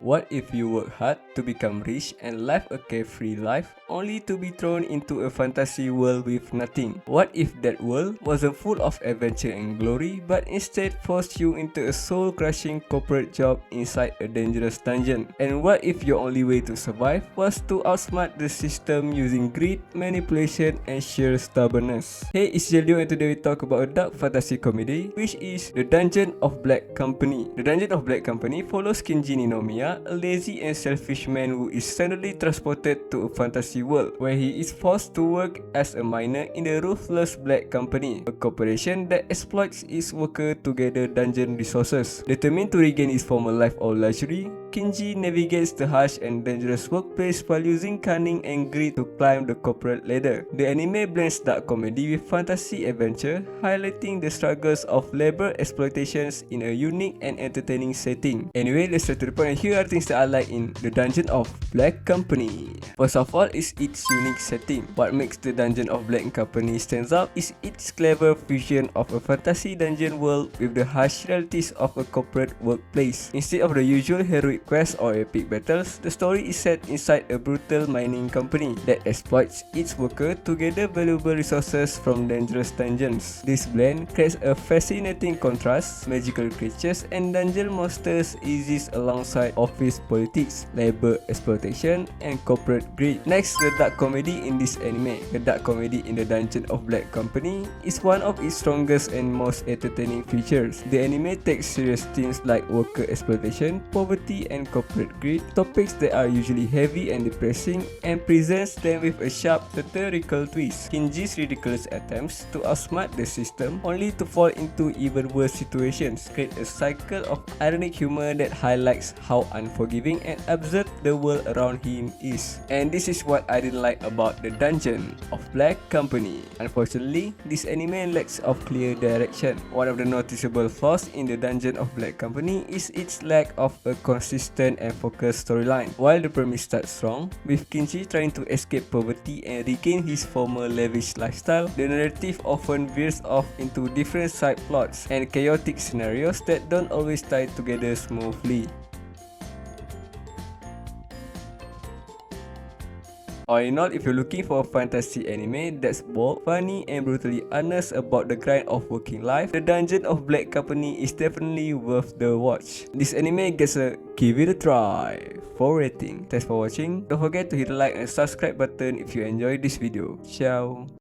What if you work hard to become rich and live a carefree life only to be thrown into a fantasy world with nothing? What if that world wasn't full of adventure and glory but instead forced you into a soul-crushing corporate job inside a dangerous dungeon? And what if your only way to survive was to outsmart the system using greed, manipulation and sheer stubbornness? Hey, it's JLeo and today we talk about a dark fantasy comedy which is The Dungeon of Black Company. The Dungeon of Black Company follows Kinji Ninomiya, a lazy and selfish man who is suddenly transported to a fantasy world where he is forced to work as a miner in the ruthless Black Company, a corporation that exploits its workers to gather dungeon resources. Determined to regain his former life of luxury, Kinji navigates the harsh and dangerous workplace while using cunning and greed to climb the corporate ladder. The anime blends dark comedy with fantasy adventure, highlighting the struggles of labor exploitations in a unique and entertaining setting. Anyway, let's get to the point, and here are things that I like in The Dungeon of Black Company. First of all is its unique setting. What makes The Dungeon of Black Company stands out is its clever fusion of a fantasy dungeon world with the harsh realities of a corporate workplace. Instead of the usual heroic quests or epic battles, the story is set inside a brutal mining company that exploits its workers to gather valuable resources from dangerous dungeons. This blend creates a fascinating contrast. Magical creatures and dungeon monsters exist alongside office politics, labor exploitation, and corporate greed. Next, the dark comedy in this anime. The dark comedy in The Dungeon of Black Company is one of its strongest and most entertaining features. The anime takes serious themes like worker exploitation, poverty, and corporate greed, topics that are usually heavy and depressing, and presents them with a sharp satirical twist. Kinji's ridiculous attempts to outsmart the system only to fall into even worse situations create a cycle of ironic humor that highlights how unforgiving and absurd the world around him is. And this is what I didn't like about The Dungeon of Black Company. Unfortunately, this anime lacks of clear direction. One of the noticeable flaws in The Dungeon of Black Company is its lack of a consistent and focused storyline. While the premise starts strong, with Kinji trying to escape poverty and regain his former lavish lifestyle, the narrative often veers off into different side plots and chaotic scenarios that don't always tie together smoothly. All in all, if you're looking for a fantasy anime that's bold, funny, and brutally honest about the grind of working life, The Dungeon of Black Company is definitely worth the watch. This anime gets a give it a try 4 rating. Thanks for watching. Don't forget to hit the like and subscribe button if you enjoyed this video. Ciao.